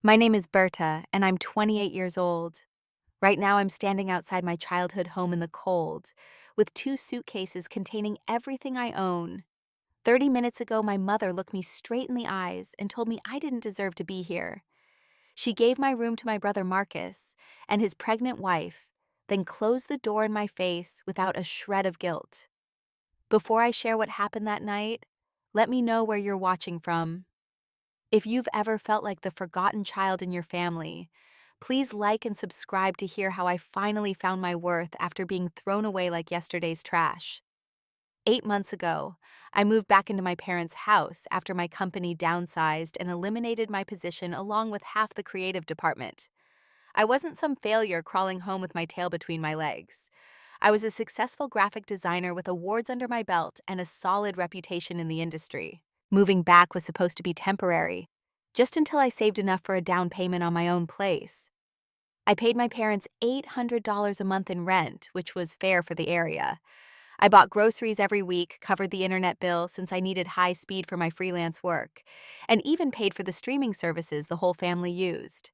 My name is Berta, and I'm 28 years old. Right now, I'm standing outside my childhood home in the cold, with two suitcases containing everything I own. 30 minutes ago, my mother looked me straight in the eyes and told me I didn't deserve to be here. She gave my room to my brother Marcus and his pregnant wife, then closed the door in my face without a shred of guilt. Before I share what happened that night, let me know where you're watching from. If you've ever felt like the forgotten child in your family, please like and subscribe to hear how I finally found my worth after being thrown away like yesterday's trash. 8 months ago, I moved back into my parents' house after my company downsized and eliminated my position along with half the creative department. I wasn't some failure crawling home with my tail between my legs. I was a successful graphic designer with awards under my belt and a solid reputation in the industry. Moving back was supposed to be temporary, just until I saved enough for a down payment on my own place. I paid my parents $800 a month in rent, which was fair for the area. I bought groceries every week, covered the internet bill since I needed high speed for my freelance work, and even paid for the streaming services the whole family used.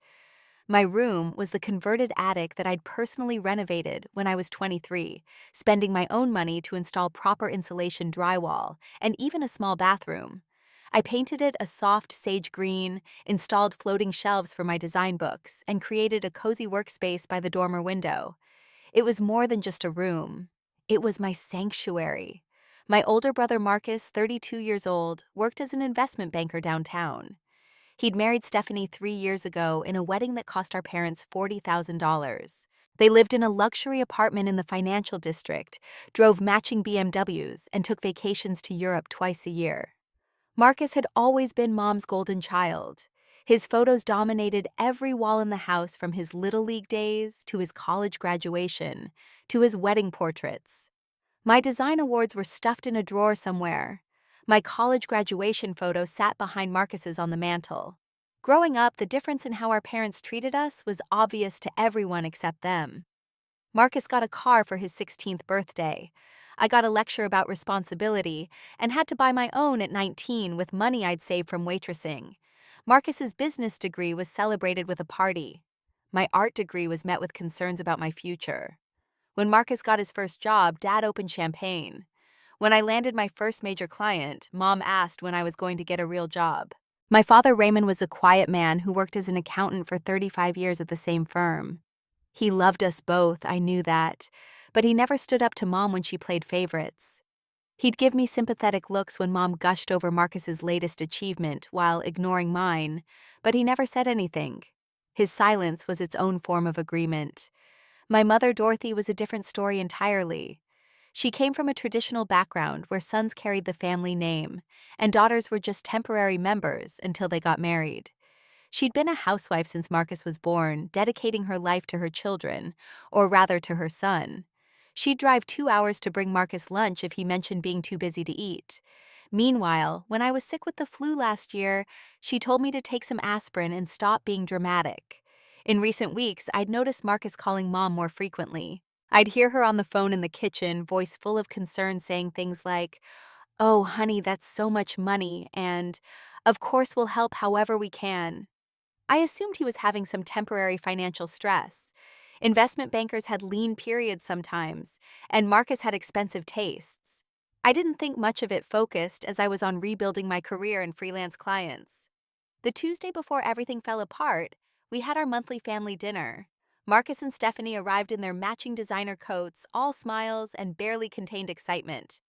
My room was the converted attic that I'd personally renovated when I was 23, spending my own money to install proper insulation drywall and even a small bathroom. I painted it a soft sage green, installed floating shelves for my design books, and created a cozy workspace by the dormer window. It was more than just a room. It was my sanctuary. My older brother Marcus, 32 years old, worked as an investment banker downtown. He'd married Stephanie 3 years ago in a wedding that cost our parents $40,000. They lived in a luxury apartment in the financial district, drove matching BMWs, and took vacations to Europe twice a year. Marcus had always been Mom's golden child. His photos dominated every wall in the house from his Little League days to his college graduation to his wedding portraits. My design awards were stuffed in a drawer somewhere. My college graduation photo sat behind Marcus's on the mantle. Growing up, the difference in how our parents treated us was obvious to everyone except them. Marcus got a car for his 16th birthday. I got a lecture about responsibility and had to buy my own at 19 with money I'd saved from waitressing. Marcus's business degree was celebrated with a party. My art degree was met with concerns about my future. When Marcus got his first job, Dad opened champagne. When I landed my first major client, Mom asked when I was going to get a real job. My father Raymond was a quiet man who worked as an accountant for 35 years at the same firm. He loved us both, I knew that, but he never stood up to Mom when she played favorites. He'd give me sympathetic looks when Mom gushed over Marcus's latest achievement while ignoring mine, but he never said anything. His silence was its own form of agreement. My mother, Dorothy, was a different story entirely. She came from a traditional background where sons carried the family name, and daughters were just temporary members until they got married. She'd been a housewife since Marcus was born, dedicating her life to her children, or rather to her son. She'd drive 2 hours to bring Marcus lunch if he mentioned being too busy to eat. Meanwhile, when I was sick with the flu last year, she told me to take some aspirin and stop being dramatic. In recent weeks, I'd noticed Marcus calling Mom more frequently. I'd hear her on the phone in the kitchen, voice full of concern, saying things like, "Oh, honey, that's so much money," and, "Of course we'll help however we can." I assumed he was having some temporary financial stress. Investment bankers had lean periods sometimes, and Marcus had expensive tastes. I didn't think much of it focused as I was on rebuilding my career and freelance clients. The Tuesday before everything fell apart, we had our monthly family dinner. Marcus and Stephanie arrived in their matching designer coats, all smiles and barely contained excitement.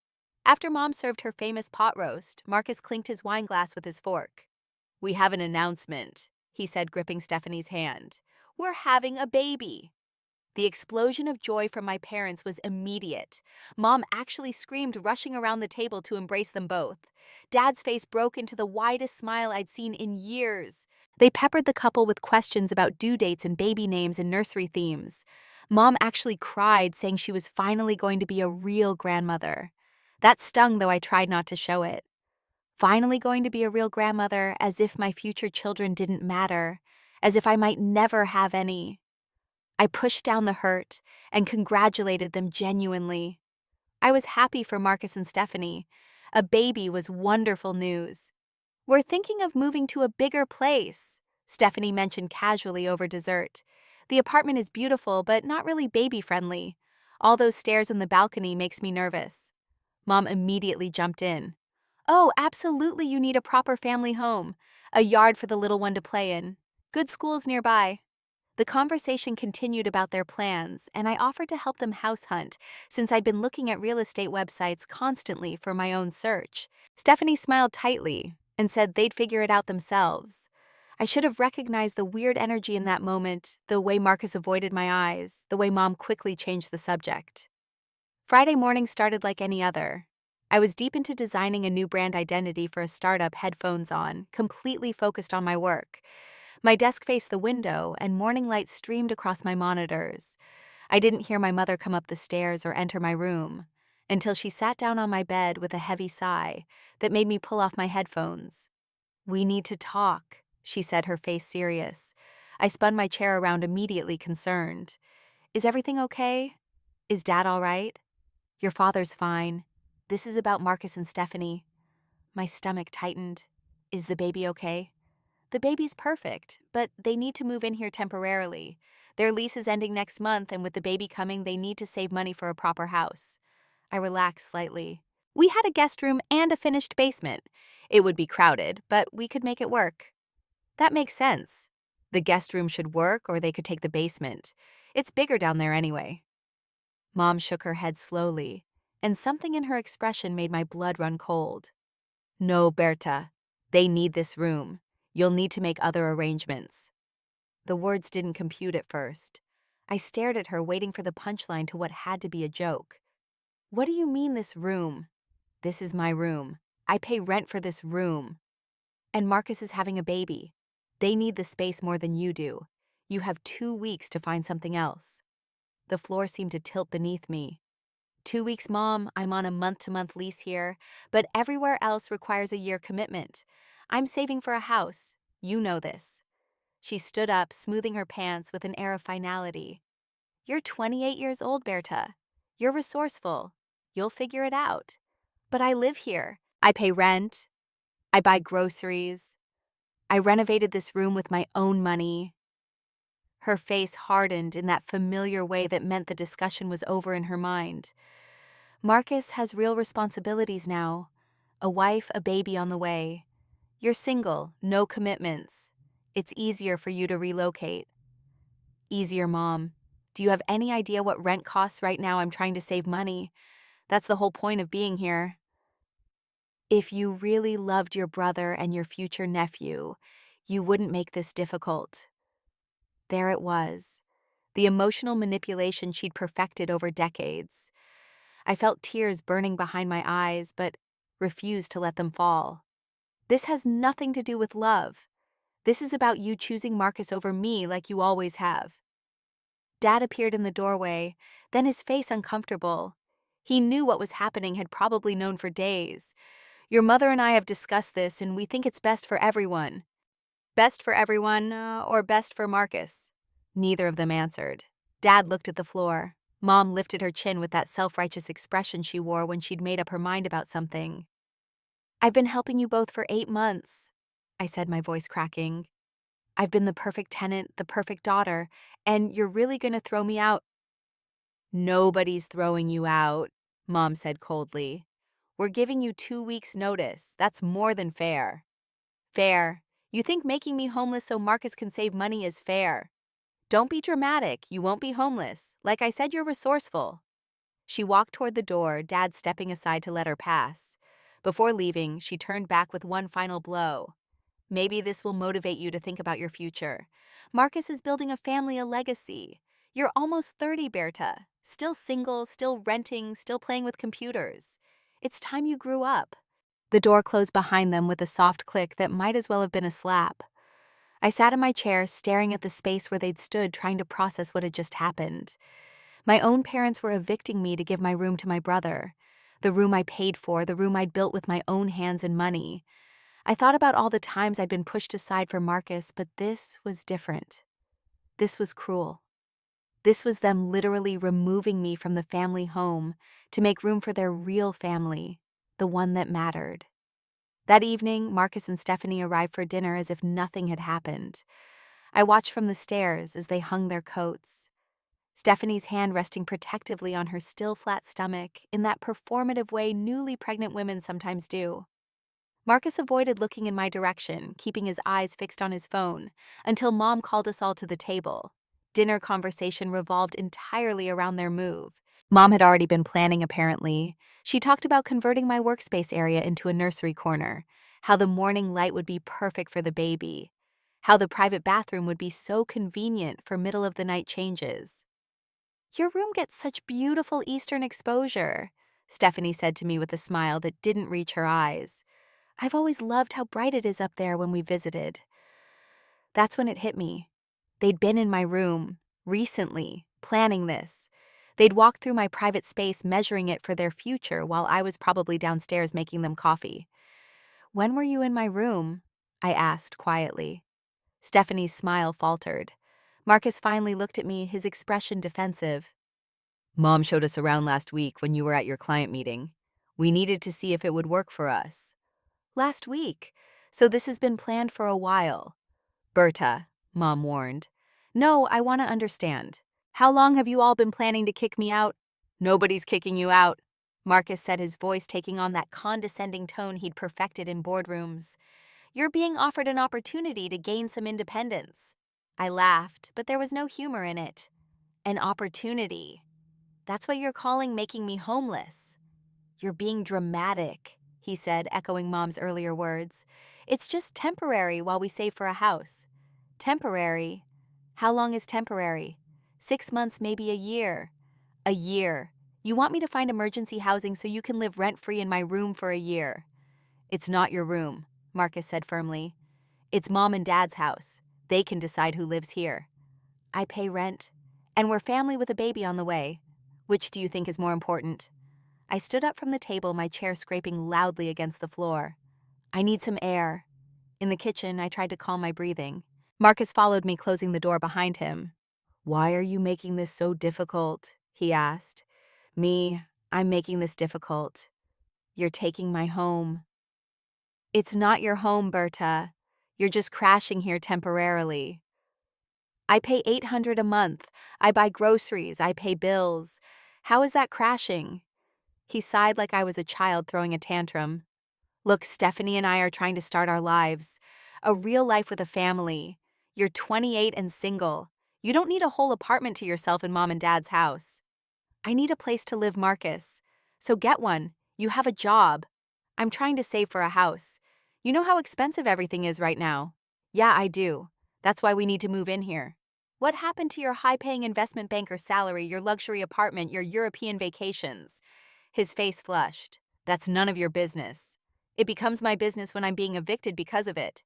After Mom served her famous pot roast, Marcus clinked his wine glass with his fork. "We have an announcement," he said, gripping Stephanie's hand. "We're having a baby." The explosion of joy from my parents was immediate. Mom actually screamed, rushing around the table to embrace them both. Dad's face broke into the widest smile I'd seen in years. They peppered the couple with questions about due dates and baby names and nursery themes. Mom actually cried, saying she was finally going to be a real grandmother. That stung, though I tried not to show it. Finally going to be a real grandmother, as if my future children didn't matter, as if I might never have any. I pushed down the hurt and congratulated them genuinely. I was happy for Marcus and Stephanie. A baby was wonderful news. "We're thinking of moving to a bigger place," Stephanie mentioned casually over dessert. The apartment is beautiful, but not really baby-friendly. All those stairs in the balcony makes me nervous. Mom immediately jumped in. Oh, absolutely, you need a proper family home. A yard for the little one to play in. Good schools nearby. The conversation continued about their plans, and I offered to help them house hunt, since I'd been looking at real estate websites constantly for my own search. Stephanie smiled tightly and said they'd figure it out themselves. I should have recognized the weird energy in that moment, the way Marcus avoided my eyes, the way Mom quickly changed the subject. Friday morning started like any other. I was deep into designing a new brand identity for a startup, headphones on, completely focused on my work. My desk faced the window, and morning light streamed across my monitors. I didn't hear my mother come up the stairs or enter my room until she sat down on my bed with a heavy sigh that made me pull off my headphones. We need to talk, she said, her face serious. I spun my chair around, immediately concerned. Is everything okay? Is Dad all right? Your father's fine. This is about Marcus and Stephanie. My stomach tightened. Is the baby okay? The baby's perfect, but they need to move in here temporarily. Their lease is ending next month, and with the baby coming, they need to save money for a proper house. I relaxed slightly. We had a guest room and a finished basement. It would be crowded, but we could make it work. That makes sense. The guest room should work, or they could take the basement. It's bigger down there anyway. Mom shook her head slowly, and something in her expression made my blood run cold. No, Berta. They need this room. You'll need to make other arrangements. The words didn't compute at first. I stared at her, waiting for the punchline to what had to be a joke. What do you mean, this room? This is my room. I pay rent for this room. And Marcus is having a baby. They need the space more than you do. You have 2 weeks to find something else. The floor seemed to tilt beneath me. 2 weeks, Mom. I'm on a month-to-month lease here, but everywhere else requires a year commitment. I'm saving for a house. You know this. She stood up, smoothing her pants with an air of finality. You're 28 years old, Berta. You're resourceful. You'll figure it out. But I live here. I pay rent. I buy groceries. I renovated this room with my own money. Her face hardened in that familiar way that meant the discussion was over in her mind. Marcus has real responsibilities now. A wife, a baby on the way. You're single, no commitments. It's easier for you to relocate. Easier, Mom. Do you have any idea what rent costs right now? I'm trying to save money. That's the whole point of being here. If you really loved your brother and your future nephew, you wouldn't make this difficult. There it was. The emotional manipulation she'd perfected over decades. I felt tears burning behind my eyes, but refused to let them fall. This has nothing to do with love. This is about you choosing Marcus over me like you always have. Dad appeared in the doorway, then his face uncomfortable. He knew what was happening, had probably known for days. Your mother and I have discussed this, and we think it's best for everyone. Best for everyone, or best for Marcus? Neither of them answered. Dad looked at the floor. Mom lifted her chin with that self-righteous expression she wore when she'd made up her mind about something. I've been helping you both for 8 months, I said, my voice cracking. I've been the perfect tenant, the perfect daughter, and you're really gonna throw me out? Nobody's throwing you out, Mom said coldly. We're giving you 2 weeks' notice. That's more than fair. Fair? You think making me homeless so Marcus can save money is fair? Don't be dramatic. You won't be homeless. Like I said, you're resourceful. She walked toward the door, Dad stepping aside to let her pass. Before leaving, she turned back with one final blow. Maybe this will motivate you to think about your future. Marcus is building a family, a legacy. You're almost 30, Berta. Still single, still renting, still playing with computers. It's time you grew up. The door closed behind them with a soft click that might as well have been a slap. I sat in my chair, staring at the space where they'd stood, trying to process what had just happened. My own parents were evicting me to give my room to my brother. The room I paid for, the room I'd built with my own hands and money. I thought about all the times I'd been pushed aside for Marcus, but this was different. This was cruel. This was them literally removing me from the family home to make room for their real family, the one that mattered. That evening, Marcus and Stephanie arrived for dinner as if nothing had happened. I watched from the stairs as they hung their coats, Stephanie's hand resting protectively on her still flat stomach in that performative way newly pregnant women sometimes do. Marcus avoided looking in my direction, keeping his eyes fixed on his phone, until Mom called us all to the table. Dinner conversation revolved entirely around their move. Mom had already been planning, apparently. She talked about converting my workspace area into a nursery corner, how the morning light would be perfect for the baby, how the private bathroom would be so convenient for middle-of-the-night changes. "Your room gets such beautiful eastern exposure," Stephanie said to me with a smile that didn't reach her eyes. "I've always loved how bright it is up there when we visited." That's when it hit me. They'd been in my room, recently, planning this. They'd walked through my private space measuring it for their future while I was probably downstairs making them coffee. "When were you in my room?" I asked quietly. Stephanie's smile faltered. Marcus finally looked at me, his expression defensive. "Mom showed us around last week when you were at your client meeting. We needed to see if it would work for us." "Last week? So this has been planned for a while." "Berta," Mom warned. "No, I want to understand. How long have you all been planning to kick me out?" "Nobody's kicking you out," Marcus said, his voice taking on that condescending tone he'd perfected in boardrooms. "You're being offered an opportunity to gain some independence." I laughed, but there was no humor in it. "An opportunity. That's what you're calling making me homeless." "You're being dramatic," he said, echoing Mom's earlier words. "It's just temporary while we save for a house." "Temporary? How long is temporary?" 6 months, maybe a year." "A year. You want me to find emergency housing so you can live rent-free in my room for a year." "It's not your room," Marcus said firmly. "It's Mom and Dad's house. They can decide who lives here." "I pay rent, and we're family with a baby on the way. Which do you think is more important?" I stood up from the table, my chair scraping loudly against the floor. "I need some air." In the kitchen, I tried to calm my breathing. Marcus followed me, closing the door behind him. "Why are you making this so difficult?" he asked. "Me, I'm making this difficult. You're taking my home." "It's not your home, Berta. You're just crashing here temporarily." "I pay $800 a month. I buy groceries. I pay bills. How is that crashing?" He sighed like I was a child throwing a tantrum. "Look, Stephanie and I are trying to start our lives. A real life with a family. You're 28 and single. You don't need a whole apartment to yourself in Mom and Dad's house." "I need a place to live, Marcus. So get one. You have a job." "I'm trying to save for a house. You know how expensive everything is right now." "Yeah, I do. That's why we need to move in here." "What happened to your high-paying investment banker salary, your luxury apartment, your European vacations?" His face flushed. "That's none of your business. It becomes my business when I'm being evicted because of it.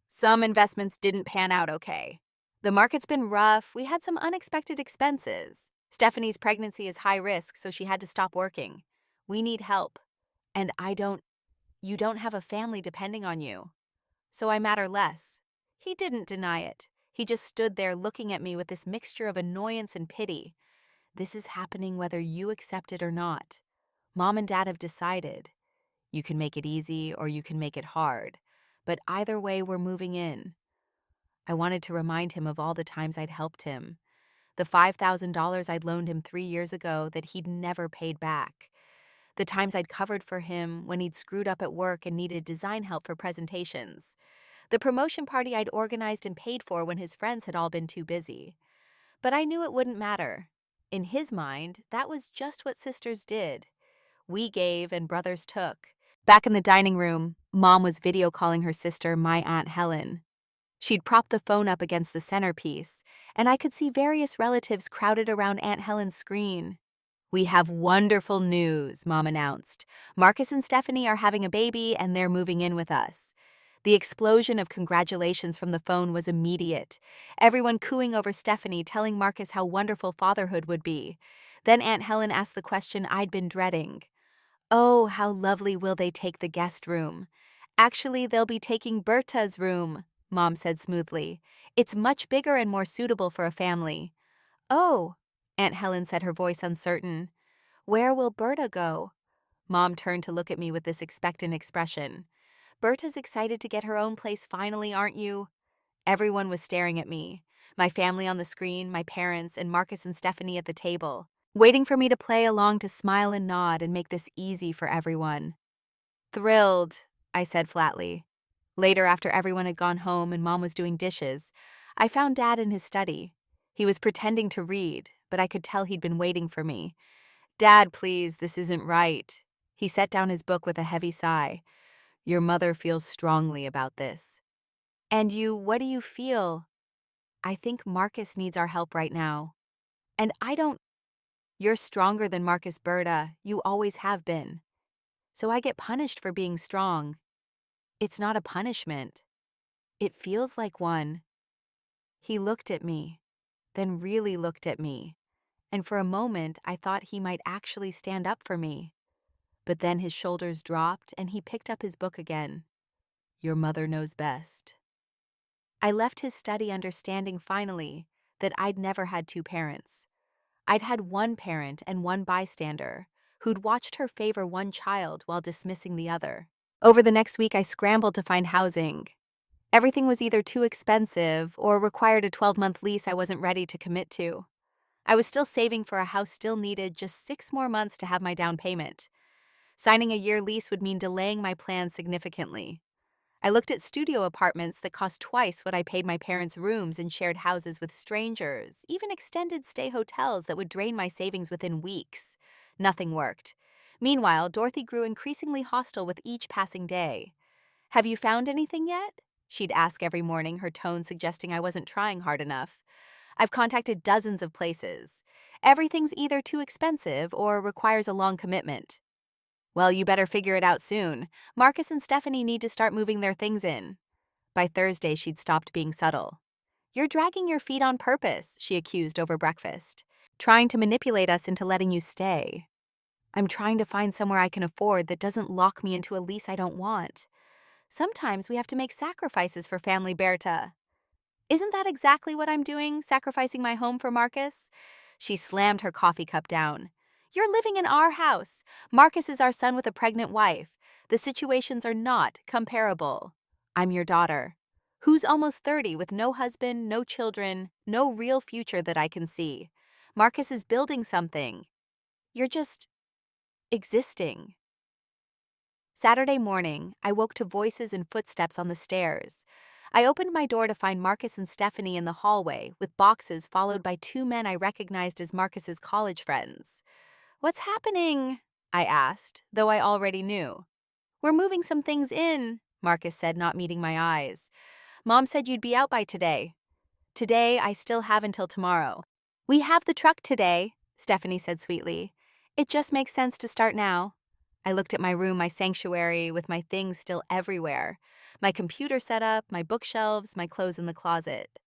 Some investments didn't pan out okay. The market's been rough. We had some unexpected expenses. Stephanie's pregnancy is high risk, so she had to stop working. We need help. And you don't have a family depending on you. So I matter less." He didn't deny it. He just stood there looking at me with this mixture of annoyance and pity. "This is happening whether you accept it or not. Mom and Dad have decided. You can make it easy or you can make it hard. But either way, we're moving in." I wanted to remind him of all the times I'd helped him. The $5,000 I'd loaned him 3 years ago that he'd never paid back. The times I'd covered for him when he'd screwed up at work and needed design help for presentations. The promotion party I'd organized and paid for when his friends had all been too busy. But I knew it wouldn't matter. In his mind, that was just what sisters did. We gave and brothers took. Back in the dining room, Mom was video calling her sister, my Aunt Helen. She'd propped the phone up against the centerpiece, and I could see various relatives crowded around Aunt Helen's screen. "We have wonderful news," Mom announced. "Marcus and Stephanie are having a baby, and they're moving in with us." The explosion of congratulations from the phone was immediate, everyone cooing over Stephanie, telling Marcus how wonderful fatherhood would be. Then Aunt Helen asked the question I'd been dreading. "Oh, how lovely will they take the guest room?" "Actually, they'll be taking Berta's room," Mom said smoothly. "It's much bigger and more suitable for a family." "Oh," Aunt Helen said, her voice uncertain. "Where will Berta go?" Mom turned to look at me with this expectant expression. Berta's excited to get her own place finally, aren't you? Everyone was staring at me. My family on the screen, my parents, and Marcus and Stephanie at the table, waiting for me to play along to smile and nod and make this easy for everyone. Thrilled, I said flatly. Later, after everyone had gone home and Mom was doing dishes, I found Dad in his study. He was pretending to read, but I could tell he'd been waiting for me. Dad, please, this isn't right. He set down his book with a heavy sigh. Your mother feels strongly about this. And you, what do you feel? I think Marcus needs our help right now. And I don't. You're stronger than Marcus, Berta. You always have been. So I get punished for being strong. It's not a punishment. It feels like one. He looked at me, then really looked at me, and for a moment I thought he might actually stand up for me. But then his shoulders dropped and he picked up his book again. Your mother knows best. I left his study understanding finally that I'd never had two parents. I'd had one parent and one bystander who'd watched her favor one child while dismissing the other. Over the next week, I scrambled to find housing. Everything was either too expensive or required a 12-month lease I wasn't ready to commit to. I was still saving for a house still needed just 6 more months to have my down payment. Signing a year lease would mean delaying my plans significantly. I looked at studio apartments that cost twice what I paid my parents' rooms in shared houses with strangers, even extended stay hotels that would drain my savings within weeks. Nothing worked. Meanwhile, Dorothy grew increasingly hostile with each passing day. Have you found anything yet? She'd ask every morning, her tone suggesting I wasn't trying hard enough. I've contacted dozens of places. Everything's either too expensive or requires a long commitment. Well, you better figure it out soon. Marcus and Stephanie need to start moving their things in. By Thursday, she'd stopped being subtle. You're dragging your feet on purpose, she accused over breakfast, trying to manipulate us into letting you stay. I'm trying to find somewhere I can afford that doesn't lock me into a lease I don't want. Sometimes we have to make sacrifices for family, Berta. Isn't that exactly what I'm doing, sacrificing my home for Marcus? She slammed her coffee cup down. You're living in our house. Marcus is our son with a pregnant wife. The situations are not comparable. I'm your daughter, who's almost 30 with no husband, no children, no real future that I can see. Marcus is building something. You're just existing. Saturday morning, I woke to voices and footsteps on the stairs. I opened my door to find Marcus and Stephanie in the hallway, with boxes followed by two men I recognized as Marcus's college friends. What's happening? I asked, though I already knew. We're moving some things in, Marcus said, not meeting my eyes. Mom said you'd be out by today. Today, I still have until tomorrow. We have the truck today, Stephanie said sweetly. It just makes sense to start now. I looked at my room, my sanctuary, with my things still everywhere. My computer set up, my bookshelves, my clothes in the closet.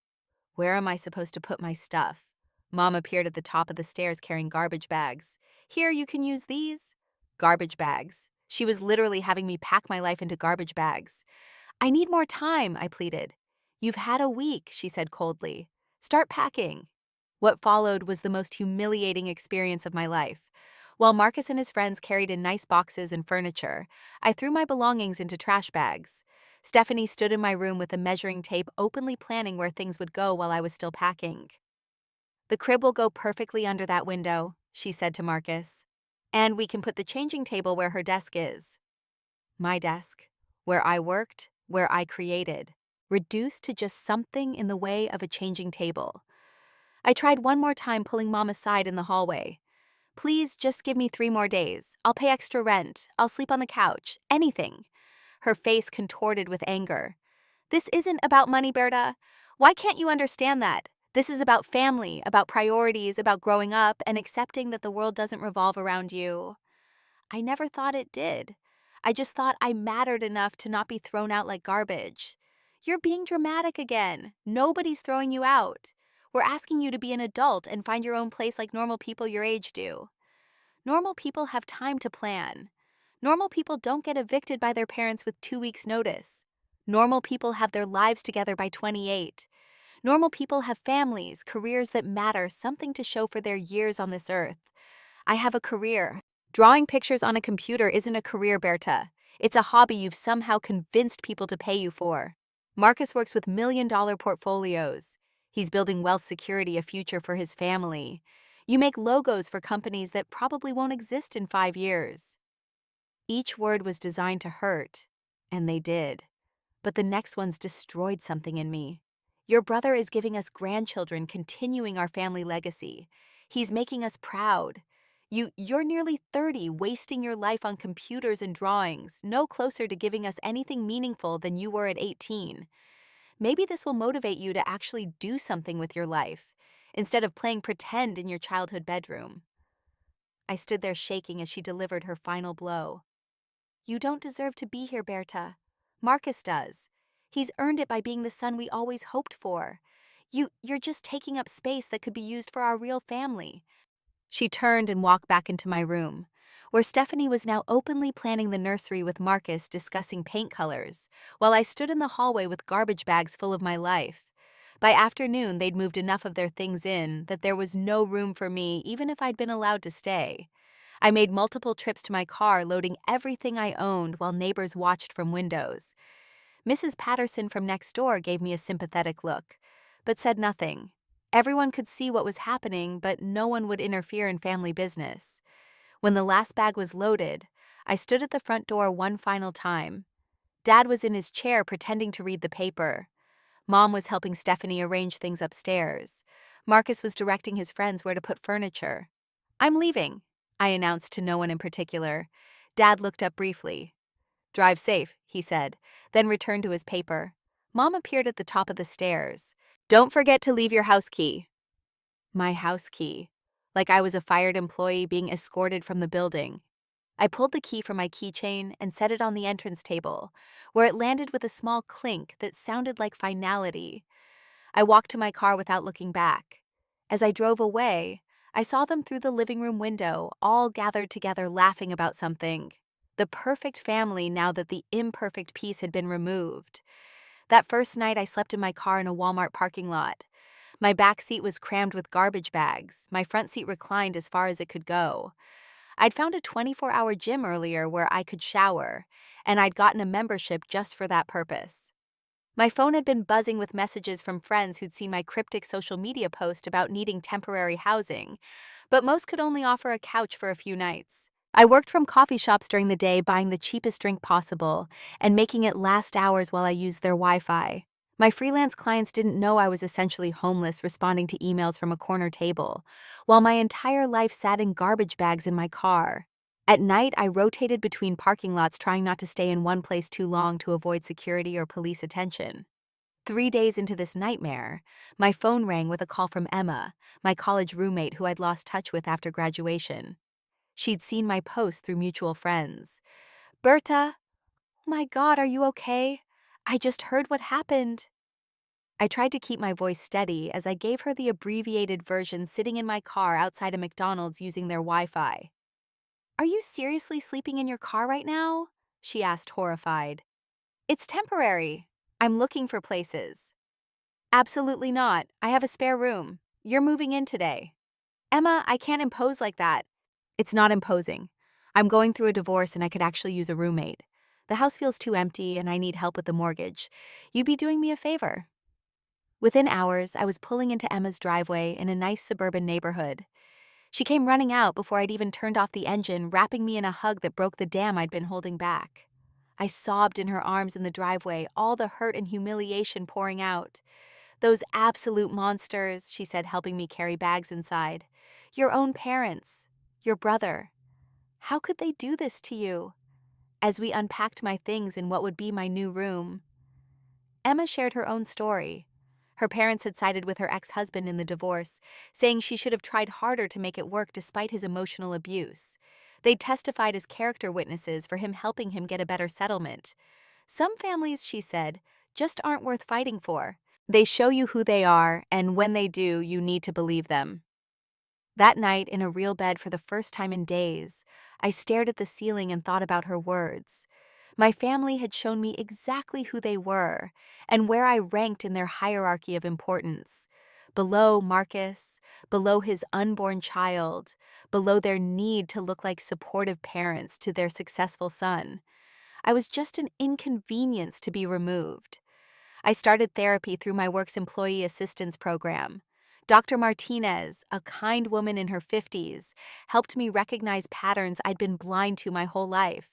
Where am I supposed to put my stuff? Mom appeared at the top of the stairs carrying garbage bags. Here, you can use these. Garbage bags. She was literally having me pack my life into garbage bags. I need more time, I pleaded. You've had a week, she said coldly. Start packing. What followed was the most humiliating experience of my life. While Marcus and his friends carried in nice boxes and furniture, I threw my belongings into trash bags. Stephanie stood in my room with a measuring tape, openly planning where things would go while I was still packing. The crib will go perfectly under that window, she said to Marcus. And we can put the changing table where her desk is. My desk, where I worked, where I created, reduced to just something in the way of a changing table. I tried one more time, pulling Mom aside in the hallway. Please just give me 3 more days. I'll pay extra rent. I'll sleep on the couch. Anything. Her face contorted with anger. This isn't about money, Berta. Why can't you understand that? This is about family, about priorities, about growing up and accepting that the world doesn't revolve around you. I never thought it did. I just thought I mattered enough to not be thrown out like garbage. You're being dramatic again. Nobody's throwing you out. We're asking you to be an adult and find your own place like normal people your age do. Normal people have time to plan. Normal people don't get evicted by their parents with 2 weeks' notice. Normal people have their lives together by 28. Normal people have families, careers that matter, something to show for their years on this earth. I have a career. Drawing pictures on a computer isn't a career, Berta. It's a hobby you've somehow convinced people to pay you for. Marcus works with million-dollar portfolios. He's building wealth security, a future for his family. You make logos for companies that probably won't exist in 5 years. Each word was designed to hurt, and they did. But the next one's destroyed something in me. Your brother is giving us grandchildren, continuing our family legacy. He's making us proud. You're nearly 30, wasting your life on computers and drawings, no closer to giving us anything meaningful than you were at 18. Maybe this will motivate you to actually do something with your life, instead of playing pretend in your childhood bedroom. I stood there shaking as she delivered her final blow. You don't deserve to be here, Berta. Marcus does. He's earned it by being the son we always hoped for. You're just taking up space that could be used for our real family. She turned and walked back into my room, where Stephanie was now openly planning the nursery with Marcus, discussing paint colors, while I stood in the hallway with garbage bags full of my life. By afternoon, they'd moved enough of their things in that there was no room for me, even if I'd been allowed to stay. I made multiple trips to my car, loading everything I owned while neighbors watched from windows. Mrs. Patterson from next door gave me a sympathetic look, but said nothing. Everyone could see what was happening, but no one would interfere in family business. When the last bag was loaded, I stood at the front door one final time. Dad was in his chair pretending to read the paper. Mom was helping Stephanie arrange things upstairs. Marcus was directing his friends where to put furniture. I'm leaving, I announced to no one in particular. Dad looked up briefly. Drive safe, he said, then returned to his paper. Mom appeared at the top of the stairs. Don't forget to leave your house key. My house key. Like I was a fired employee being escorted from the building. I pulled the key from my keychain and set it on the entrance table, where it landed with a small clink that sounded like finality. I walked to my car without looking back. As I drove away, I saw them through the living room window, all gathered together laughing about something. The perfect family now that the imperfect piece had been removed. That first night I slept in my car in a Walmart parking lot. My back seat was crammed with garbage bags, my front seat reclined as far as it could go. I'd found a 24-hour gym earlier where I could shower, and I'd gotten a membership just for that purpose. My phone had been buzzing with messages from friends who'd seen my cryptic social media post about needing temporary housing, but most could only offer a couch for a few nights. I worked from coffee shops during the day, buying the cheapest drink possible and making it last hours while I used their Wi-Fi. My freelance clients didn't know I was essentially homeless, responding to emails from a corner table, while my entire life sat in garbage bags in my car. At night, I rotated between parking lots, trying not to stay in one place too long to avoid security or police attention. 3 days into this nightmare, my phone rang with a call from Emma, my college roommate who I'd lost touch with after graduation. She'd seen my post through mutual friends. Berta, oh my God, are you okay? I just heard what happened. I tried to keep my voice steady as I gave her the abbreviated version, sitting in my car outside a McDonald's using their Wi-Fi. Are you seriously sleeping in your car right now? She asked, horrified. It's temporary. I'm looking for places. Absolutely not. I have a spare room. You're moving in today. Emma, I can't impose like that. It's not imposing. I'm going through a divorce and I could actually use a roommate. The house feels too empty and I need help with the mortgage. You'd be doing me a favor. Within hours, I was pulling into Emma's driveway in a nice suburban neighborhood. She came running out before I'd even turned off the engine, wrapping me in a hug that broke the dam I'd been holding back. I sobbed in her arms in the driveway, all the hurt and humiliation pouring out. Those absolute monsters, she said, helping me carry bags inside. Your own parents. Your brother. How could they do this to you? As we unpacked my things in what would be my new room, Emma shared her own story. Her parents had sided with her ex-husband in the divorce, saying she should have tried harder to make it work despite his emotional abuse. They testified as character witnesses for him, helping him get a better settlement. Some families, she said, just aren't worth fighting for. They show you who they are, and when they do, you need to believe them. That night, in a real bed for the first time in days, I stared at the ceiling and thought about her words. My family had shown me exactly who they were and where I ranked in their hierarchy of importance. Below Marcus, below his unborn child, below their need to look like supportive parents to their successful son. I was just an inconvenience to be removed. I started therapy through my work's employee assistance program. Dr. Martinez, a kind woman in her 50s, helped me recognize patterns I'd been blind to my whole life.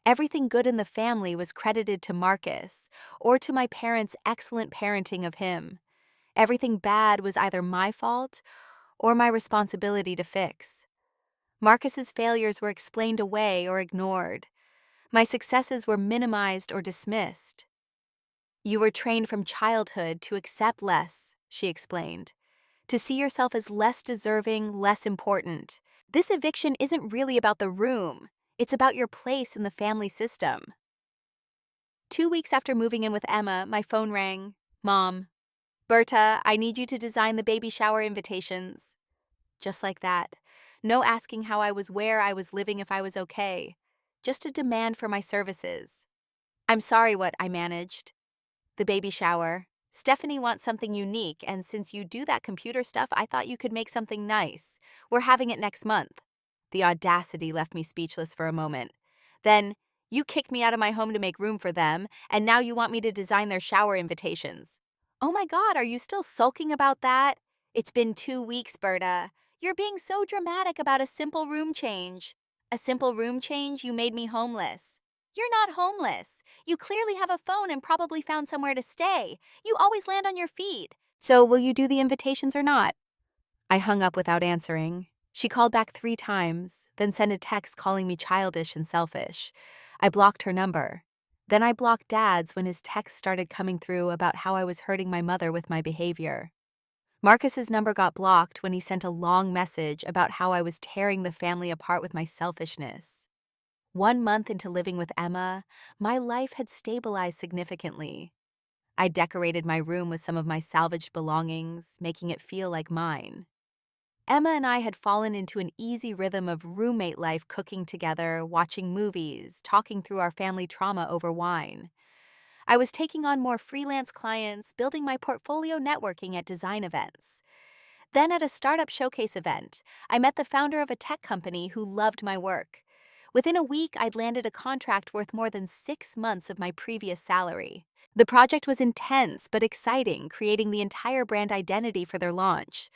Everything good in the family was credited to Marcus, or to my parents' excellent parenting of him. Everything bad was either my fault or my responsibility to fix. Marcus's failures were explained away or ignored. My successes were minimized or dismissed. You were trained from childhood to accept less, she explained, to see yourself as less deserving, less important. This eviction isn't really about the room. It's about your place in the family system. 2 weeks after moving in with Emma, my phone rang. Mom, Berta, I need you to design the baby shower invitations. Just like that. No asking how I was, where I was living, if I was okay. Just a demand for my services. I'm sorry, what I managed. The baby shower. Stephanie wants something unique, and since you do that computer stuff, I thought you could make something nice. We're having it next month. The audacity left me speechless for a moment. Then, you kicked me out of my home to make room for them, and now you want me to design their shower invitations. Oh my God, are you still sulking about that? It's been 2 weeks, Berta. You're being so dramatic about a simple room change. A simple room change, you made me homeless. You're not homeless. You clearly have a phone and probably found somewhere to stay. You always land on your feet. So, will you do the invitations or not? I hung up without answering. She called back 3 times, then sent a text calling me childish and selfish. I blocked her number. Then I blocked Dad's when his texts started coming through about how I was hurting my mother with my behavior. Marcus's number got blocked when he sent a long message about how I was tearing the family apart with my selfishness. 1 month into living with Emma, my life had stabilized significantly. I decorated my room with some of my salvaged belongings, making it feel like mine. Emma and I had fallen into an easy rhythm of roommate life, cooking together, watching movies, talking through our family trauma over wine. I was taking on more freelance clients, building my portfolio, networking at design events. Then at a startup showcase event, I met the founder of a tech company who loved my work. Within a week, I'd landed a contract worth more than 6 months of my previous salary. The project was intense but exciting, creating the entire brand identity for their launch.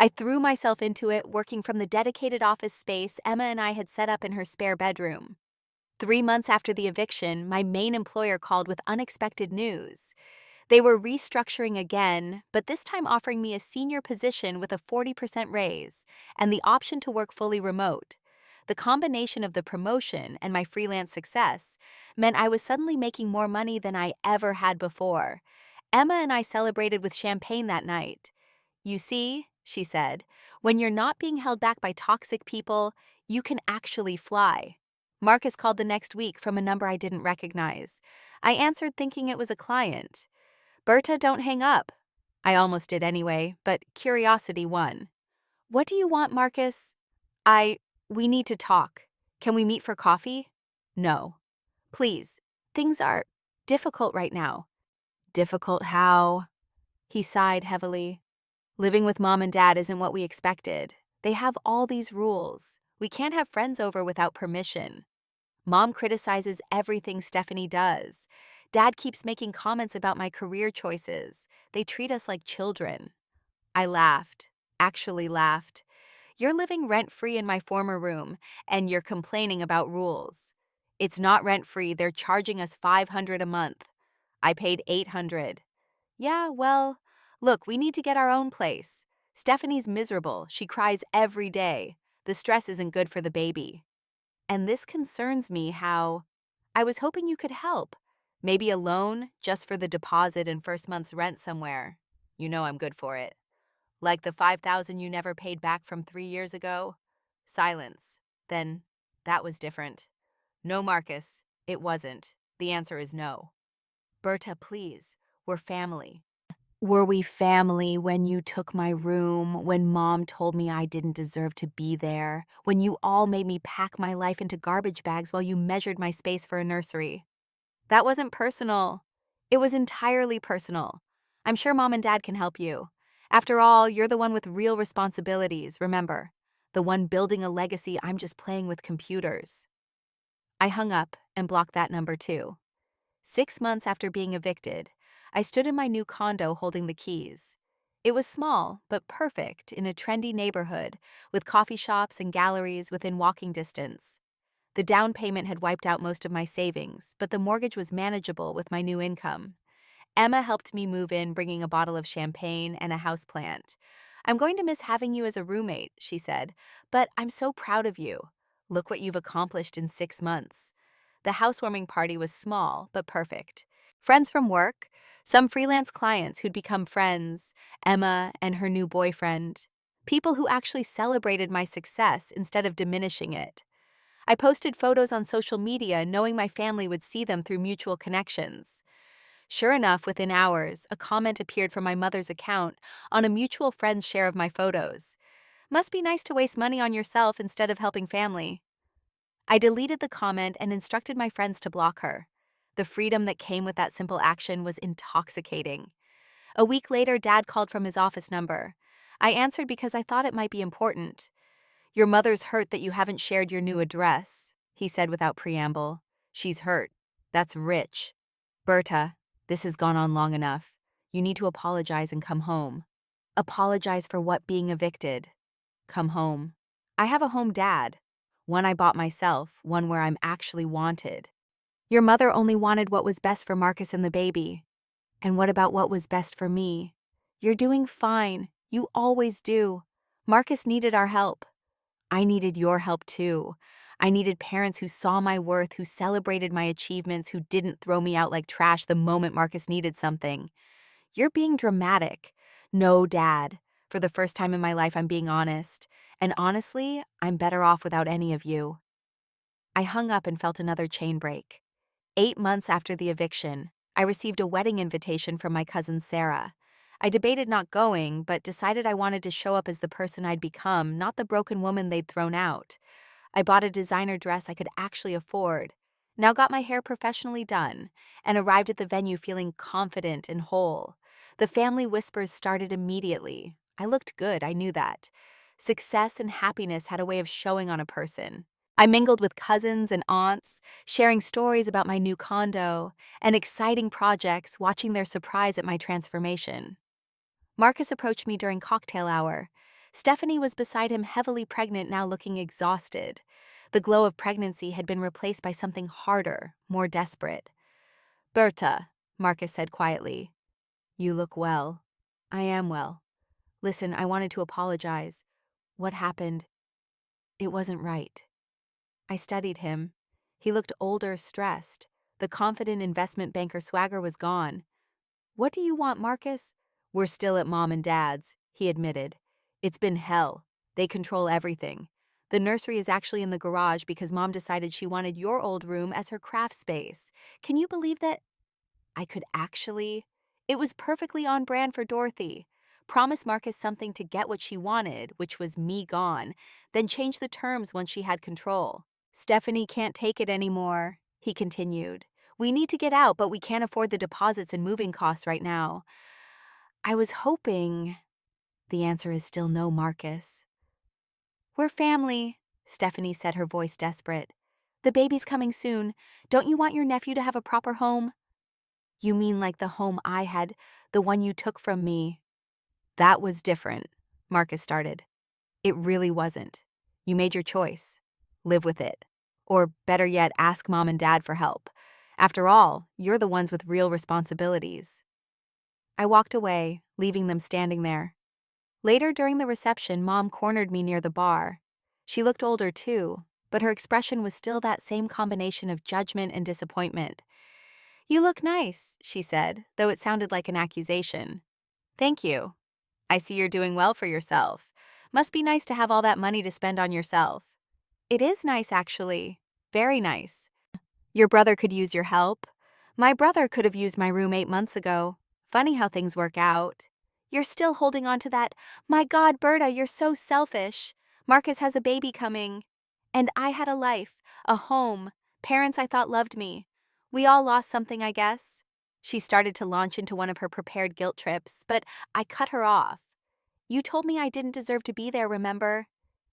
I threw myself into it, working from the dedicated office space Emma and I had set up in her spare bedroom. 3 months after the eviction, my main employer called with unexpected news. They were restructuring again, but this time offering me a senior position with a 40% raise and the option to work fully remote. The combination of the promotion and my freelance success meant I was suddenly making more money than I ever had before. Emma and I celebrated with champagne that night. You see, she said, when you're not being held back by toxic people, you can actually fly. Marcus called the next week from a number I didn't recognize. I answered thinking it was a client. Berta, don't hang up. I almost did anyway, but curiosity won. What do you want, Marcus? We need to talk. Can we meet for coffee? No. Please. Things are difficult right now. Difficult how? He sighed heavily. Living with Mom and Dad isn't what we expected. They have all these rules. We can't have friends over without permission. Mom criticizes everything Stephanie does. Dad keeps making comments about my career choices. They treat us like children. I laughed. Actually laughed. You're living rent-free in my former room, and you're complaining about rules. It's not rent-free. They're charging us $500 a month. I paid $800. Yeah, well, look, we need to get our own place. Stephanie's miserable. She cries every day. The stress isn't good for the baby. And this concerns me how I was hoping you could help. Maybe a loan just for the deposit and first month's rent somewhere. You know I'm good for it. Like the $5,000 you never paid back from 3 years ago? Silence. Then that was different. No, Marcus, it wasn't. The answer is no. Berta, please. We're family. Were we family when you took my room, when Mom told me I didn't deserve to be there, when you all made me pack my life into garbage bags while you measured my space for a nursery? That wasn't personal. It was entirely personal. I'm sure Mom and Dad can help you. After all, you're the one with real responsibilities, remember. The one building a legacy. I'm just playing with computers. I hung up and blocked that number too. 6 months after being evicted, I stood in my new condo holding the keys. It was small, but perfect in a trendy neighborhood with coffee shops and galleries within walking distance. The down payment had wiped out most of my savings, but the mortgage was manageable with my new income. Emma helped me move in, bringing a bottle of champagne and a houseplant. "I'm going to miss having you as a roommate," she said, "but I'm so proud of you. Look what you've accomplished in 6 months." The housewarming party was small, but perfect. Friends from work, some freelance clients who'd become friends, Emma and her new boyfriend, people who actually celebrated my success instead of diminishing it. I posted photos on social media knowing my family would see them through mutual connections. Sure enough, within hours, a comment appeared from my mother's account on a mutual friend's share of my photos. "Must be nice to waste money on yourself instead of helping family." I deleted the comment and instructed my friends to block her. The freedom that came with that simple action was intoxicating. A week later, Dad called from his office number. I answered because I thought it might be important. "Your mother's hurt that you haven't shared your new address," he said without preamble. "She's hurt. That's rich. Berta, this has gone on long enough. You need to apologize and come home." Apologize for what? Being evicted. Come home. I have a home, Dad. One I bought myself, one where I'm actually wanted. Your mother only wanted what was best for Marcus and the baby. And what about what was best for me? You're doing fine. You always do. Marcus needed our help. I needed your help too. I needed parents who saw my worth, who celebrated my achievements, who didn't throw me out like trash the moment Marcus needed something. You're being dramatic. No, Dad. For the first time in my life, I'm being honest. And honestly, I'm better off without any of you. I hung up and felt another chain break. 8 months after the eviction, I received a wedding invitation from my cousin Sarah. I debated not going, but decided I wanted to show up as the person I'd become, not the broken woman they'd thrown out. I bought a designer dress I could actually afford, now got my hair professionally done, and arrived at the venue feeling confident and whole. The family whispers started immediately. I looked good, I knew that. Success and happiness had a way of showing on a person. I mingled with cousins and aunts, sharing stories about my new condo and exciting projects, watching their surprise at my transformation. Marcus approached me during cocktail hour. Stephanie was beside him, heavily pregnant, now looking exhausted. The glow of pregnancy had been replaced by something harder, more desperate. "Berta," Marcus said quietly, "you look well." "I am well. Listen, I wanted to apologize. What happened? It wasn't right." I studied him. He looked older, stressed. The confident investment banker swagger was gone. "What do you want, Marcus?" "We're still at Mom and Dad's," he admitted. "It's been hell. They control everything. The nursery is actually in the garage because Mom decided she wanted your old room as her craft space. Can you believe that?" I could actually. It was perfectly on brand for Dorothy. Promise Marcus something to get what she wanted, which was me gone, then change the terms once she had control. "Stephanie can't take it anymore," he continued. "We need to get out, but we can't afford the deposits and moving costs right now." I was hoping. The answer is still no, Marcus. "We're family," Stephanie said, her voice desperate. "The baby's coming soon. Don't you want your nephew to have a proper home?" "You mean like the home I had, the one you took from me?" "That was different," Marcus started. "It really wasn't. You made your choice. Live with it. Or better yet, ask Mom and Dad for help. After all, you're the ones with real responsibilities." I walked away, leaving them standing there. Later during the reception, Mom cornered me near the bar. She looked older too, but her expression was still that same combination of judgment and disappointment. "You look nice," she said, though it sounded like an accusation. "Thank you. I see you're doing well for yourself. Must be nice to have all that money to spend on yourself." "It is nice, actually. Very nice. Your brother could use your help. My brother could have used my room 8 months ago. Funny how things work out." "You're still holding on to that. My God, Berta, you're so selfish. Marcus has a baby coming. And I had a life, a home, parents I thought loved me. We all lost something, I guess." She started to launch into one of her prepared guilt trips, but I cut her off. "You told me I didn't deserve to be there, remember?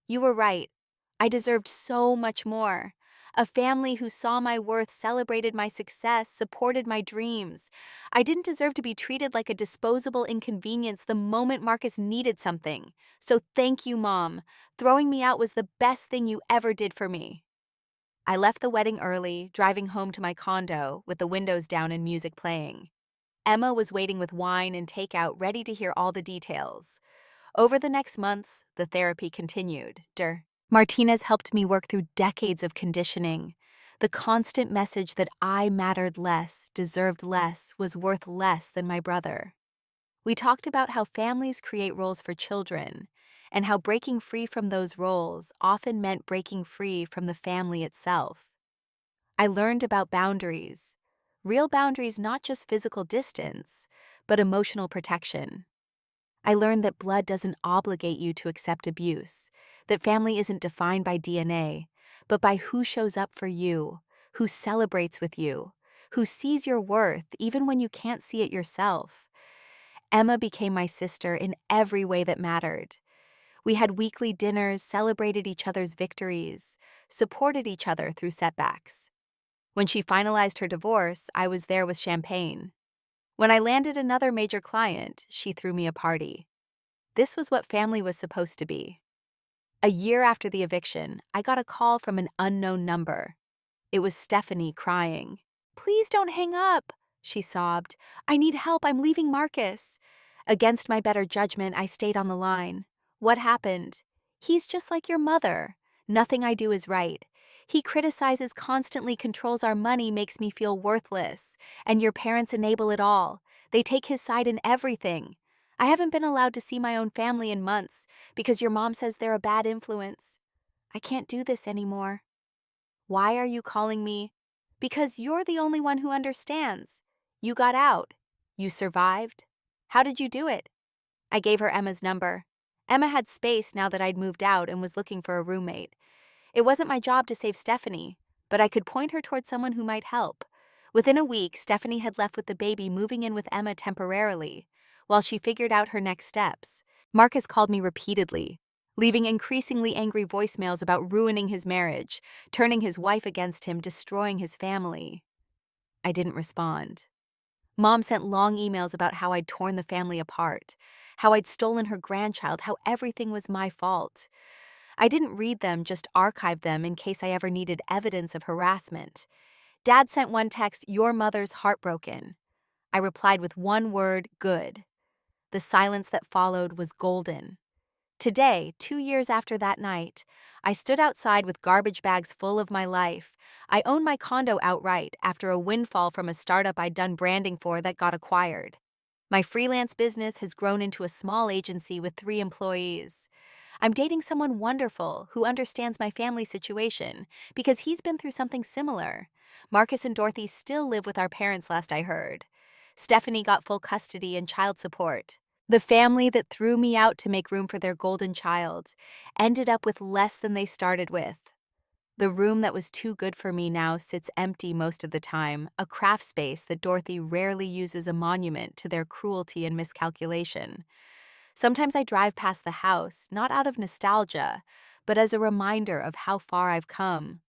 You were right. I deserved so much more. A family who saw my worth, celebrated my success, supported my dreams. I didn't deserve to be treated like a disposable inconvenience the moment Marcus needed something. So thank you, Mom. Throwing me out was the best thing you ever did for me. I left the wedding early, driving home to my condo with the windows down and music playing. Emma was waiting with wine and takeout, ready to hear all the details. Over the next months, the therapy continued. Martinez helped me work through decades of conditioning. The constant message that I mattered less, deserved less, was worth less than my brother. We talked about how families create roles for children, and how breaking free from those roles often meant breaking free from the family itself. I learned about boundaries. Real boundaries, not just physical distance, but emotional protection. I learned that blood doesn't obligate you to accept abuse, that family isn't defined by DNA, but by who shows up for you, who celebrates with you, who sees your worth even when you can't see it yourself. Emma became my sister in every way that mattered. We had weekly dinners, celebrated each other's victories, supported each other through setbacks. When she finalized her divorce, I was there with champagne. When I landed another major client, she threw me a party. This was what family was supposed to be. A year after the eviction, I got a call from an unknown number. It was Stephanie crying. "Please don't hang up," she sobbed. "I need help. I'm leaving Marcus." Against my better judgment, I stayed on the line. "What happened?" "He's just like your mother. Nothing I do is right. He criticizes, constantly controls our money, makes me feel worthless. And your parents enable it all. They take his side in everything. I haven't been allowed to see my own family in months because your mom says they're a bad influence. I can't do this anymore." "Why are you calling me?" "Because you're the only one who understands. You got out. You survived. How did you do it?" I gave her Emma's number. Emma had space now that I'd moved out and was looking for a roommate. It wasn't my job to save Stephanie, but I could point her towards someone who might help. Within a week, Stephanie had left with the baby, moving in with Emma temporarily, while she figured out her next steps. Marcus called me repeatedly, leaving increasingly angry voicemails about ruining his marriage, turning his wife against him, destroying his family. I didn't respond. Mom sent long emails about how I'd torn the family apart, how I'd stolen her grandchild, how everything was my fault. I didn't read them, just archived them in case I ever needed evidence of harassment. Dad sent one text, "Your mother's heartbroken." I replied with one word, "Good." The silence that followed was golden. Today, 2 years after that night, I stood outside with garbage bags full of my life. I own my condo outright after a windfall from a startup I'd done branding for that got acquired. My freelance business has grown into a small agency with 3 employees. I'm dating someone wonderful who understands my family situation because he's been through something similar. Marcus and Dorothy still live with our parents, last I heard. Stephanie got full custody and child support. The family that threw me out to make room for their golden child ended up with less than they started with. The room that was too good for me now sits empty most of the time, a craft space that Dorothy rarely uses, a monument to their cruelty and miscalculation. Sometimes I drive past the house, not out of nostalgia, but as a reminder of how far I've come.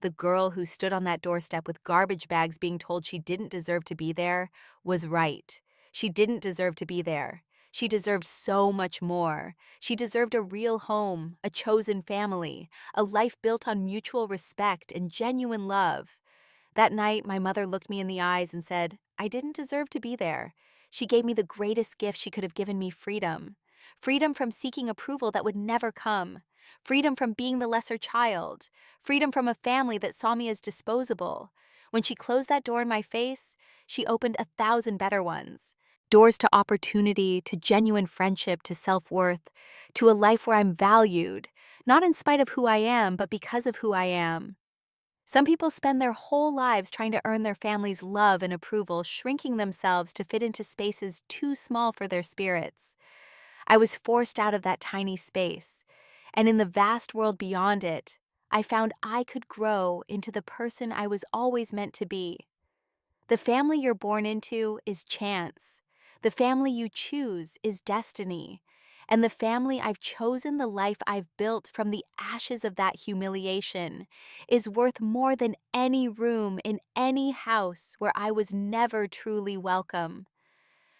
The girl who stood on that doorstep with garbage bags being told she didn't deserve to be there was right. She didn't deserve to be there. She deserved so much more. She deserved a real home, a chosen family, a life built on mutual respect and genuine love. That night, my mother looked me in the eyes and said, "I didn't deserve to be there." She gave me the greatest gift she could have given me: freedom. Freedom from seeking approval that would never come. Freedom from being the lesser child. Freedom from a family that saw me as disposable. When she closed that door in my face, she opened 1,000 better ones. Doors to opportunity, to genuine friendship, to self-worth, to a life where I'm valued, not in spite of who I am, but because of who I am. Some people spend their whole lives trying to earn their family's love and approval, shrinking themselves to fit into spaces too small for their spirits. I was forced out of that tiny space, and in the vast world beyond it, I found I could grow into the person I was always meant to be. The family you're born into is chance. The family you choose is destiny. And the family I've chosen, the life I've built from the ashes of that humiliation, is worth more than any room in any house where I was never truly welcome.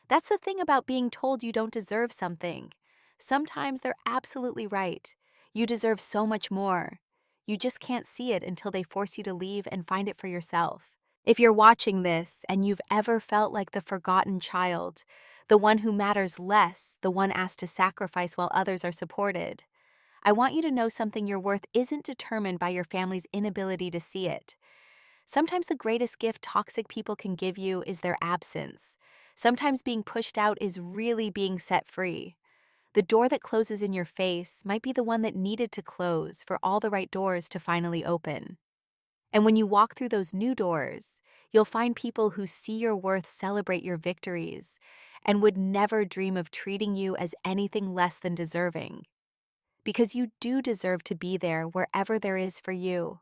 That's the thing about being told you don't deserve something. Sometimes they're absolutely right. You deserve so much more. You just can't see it until they force you to leave and find it for yourself. If you're watching this and you've ever felt like the forgotten child, the one who matters less, the one asked to sacrifice while others are supported, I want you to know something: your worth isn't determined by your family's inability to see it. Sometimes the greatest gift toxic people can give you is their absence. Sometimes being pushed out is really being set free. The door that closes in your face might be the one that needed to close for all the right doors to finally open. And when you walk through those new doors, you'll find people who see your worth, celebrate your victories, and would never dream of treating you as anything less than deserving. Because you do deserve to be there wherever there is for you.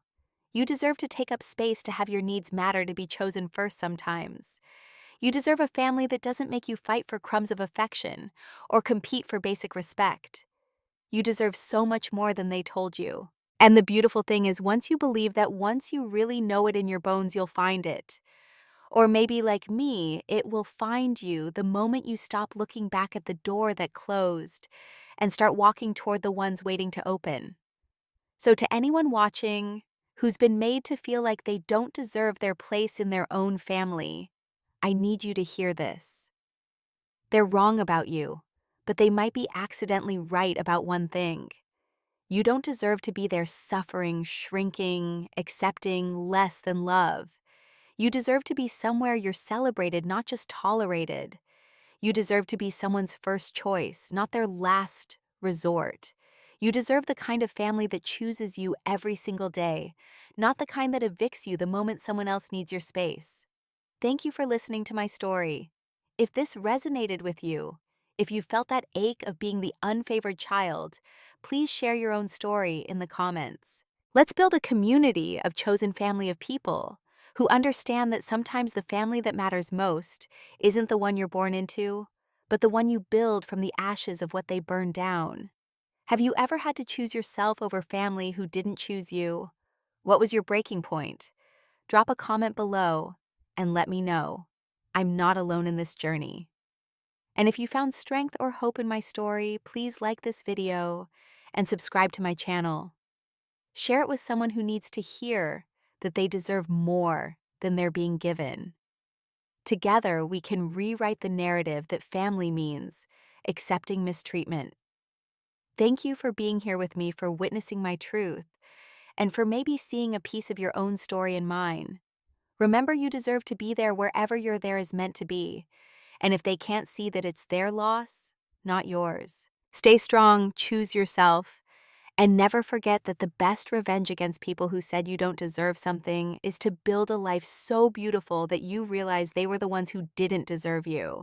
You deserve to take up space, to have your needs matter, to be chosen first sometimes. You deserve a family that doesn't make you fight for crumbs of affection or compete for basic respect. You deserve so much more than they told you. And the beautiful thing is, once you believe that, once you really know it in your bones, you'll find it. Or maybe like me, it will find you the moment you stop looking back at the door that closed and start walking toward the ones waiting to open. So to anyone watching who's been made to feel like they don't deserve their place in their own family, I need you to hear this. They're wrong about you, but they might be accidentally right about one thing. You don't deserve to be there suffering, shrinking, accepting less than love. You deserve to be somewhere you're celebrated, not just tolerated. You deserve to be someone's first choice, not their last resort. You deserve the kind of family that chooses you every single day, not the kind that evicts you the moment someone else needs your space. Thank you for listening to my story. If this resonated with you, if you felt that ache of being the unfavored child, please share your own story in the comments. Let's build a community of chosen family of people who understand that sometimes the family that matters most isn't the one you're born into, but the one you build from the ashes of what they burned down. Have you ever had to choose yourself over family who didn't choose you? What was your breaking point? Drop a comment below and let me know. I'm not alone in this journey. And if you found strength or hope in my story, please like this video and subscribe to my channel. Share it with someone who needs to hear that they deserve more than they're being given. Together, we can rewrite the narrative that family means accepting mistreatment. Thank you for being here with me, for witnessing my truth, and for maybe seeing a piece of your own story in mine. Remember, you deserve to be there wherever you're there is meant to be. And if they can't see that, it's their loss, not yours. Stay strong, choose yourself, and never forget that the best revenge against people who said you don't deserve something is to build a life so beautiful that you realize they were the ones who didn't deserve you.